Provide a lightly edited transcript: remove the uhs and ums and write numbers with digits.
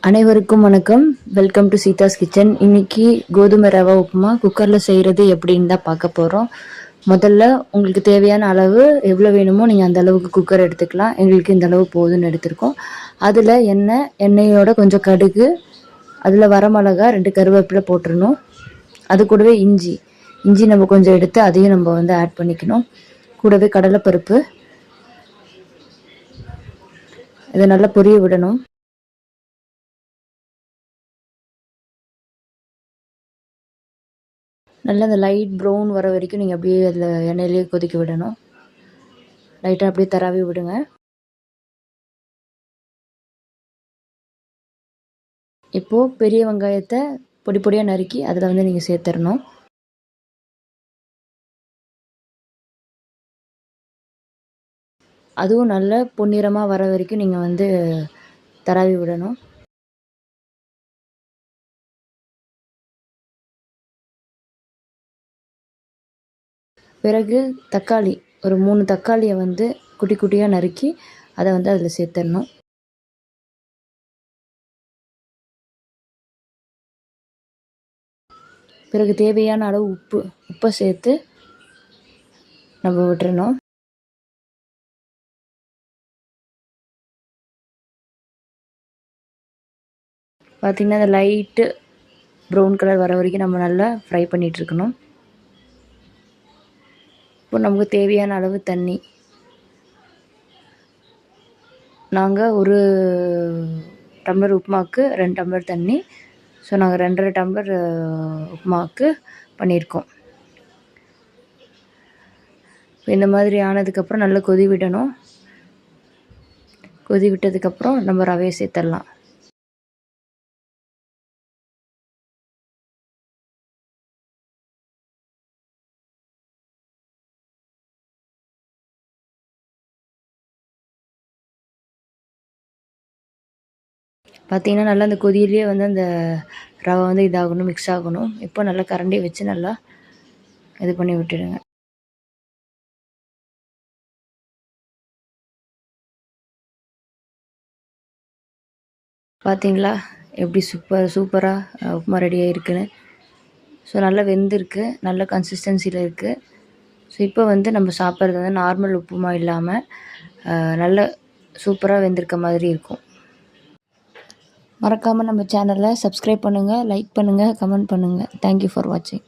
அனைவருக்கும் வணக்கம். Welcome to Seetha's kitchen. இன்னைக்கு கோதுமை ரவா உப்புமா குக்கரில் செய்கிறது எப்படின்னு தான் பார்க்க போகிறோம். முதல்ல உங்களுக்கு தேவையான அளவு எவ்வளோ வேணுமோ நீங்கள் அந்த அளவுக்கு குக்கர் எடுத்துக்கலாம். எங்களுக்கு இந்த அளவு போதுன்னு எடுத்திருக்கோம். அதில் எண்ணெயோட கொஞ்சம் கடுகு, அதில் வரமிளகா 2 கருவேப்பிலை போட்டுடணும். அது கூடவே இஞ்சி நம்ம கொஞ்சம் எடுத்து அதையும் நம்ம ஆட் பண்ணிக்கணும். கூடவே கடலைப்பருப்பு, இதை நல்லா பொரிய விடணும். நல்லா அந்த லைட் ப்ரௌன் வர வரைக்கும் நீங்கள் அப்படியே அதில் எண்ணெயிலேயே கொதிக்க விடணும். லைட்டாக அப்படியே தராவி விடுங்க. இப்போது பெரிய வெங்காயத்தை பொடி பொடியாக நறுக்கி அதில் நீங்கள் சேர்த்துடணும். அதுவும் நல்ல பொன்னிறமாக வர வரைக்கும் நீங்கள் தராவி விடணும். பிறகு தக்காளி, ஒரு 3 தக்காளியை குட்டி குட்டியாக நறுக்கி அதை அதில் சேர்த்துடணும். பிறகு தேவையான அளவு உப்பை சேர்த்து நம்ம விட்டுறணும். பார்த்திங்கன்னா அந்த லைட்டு ப்ரௌன் கலர் வர வரைக்கும் நம்ம நல்லா ஃப்ரை பண்ணிகிட்ருக்கணும். இப்போ நமக்கு தேவையான அளவு தண்ணி, நாங்கள் ஒரு டம்ளர் உப்புமாவுக்கு 2 டம்ளர் தண்ணி, ஸோ நாங்கள் 2.5 டம்ளர் உப்புமாவுக்கு பண்ணியிருக்கோம். இந்த மாதிரி ஆனதுக்கப்புறம் நல்லா கொதி விடணும். கொதி விட்டதுக்கப்புறம் நம்ம ரவையை சேர்த்துடலாம். பார்த்திங்கன்னா நல்லா அந்த கொதியிலேயே அந்த ரவை இதாகணும், மிக்ஸ் ஆகணும். இப்போ நல்லா கரண்டியை வச்சு நல்லா இது பண்ணி விட்டுடுங்க. பார்த்தீங்களா எப்படி சூப்பராக உப்புமா ரெடியாக இருக்குன்னு. ஸோ நல்லா வெந்திருக்கு, நல்ல கன்சிஸ்டன்சியில் இருக்குது. ஸோ இப்போ நம்ம சாப்பிட்றது நார்மல் உப்புமா இல்லாமல் நல்ல சூப்பராக வெந்திருக்க மாதிரி இருக்கும். மறக்காமல் நம்ம சேனலை சப்ஸ்கிரைப் பண்ணுங்கள், லைக் பண்ணுங்கள், கமெண்ட் பண்ணுங்கள். தேங்க்யூ ஃபார் வாட்சிங்.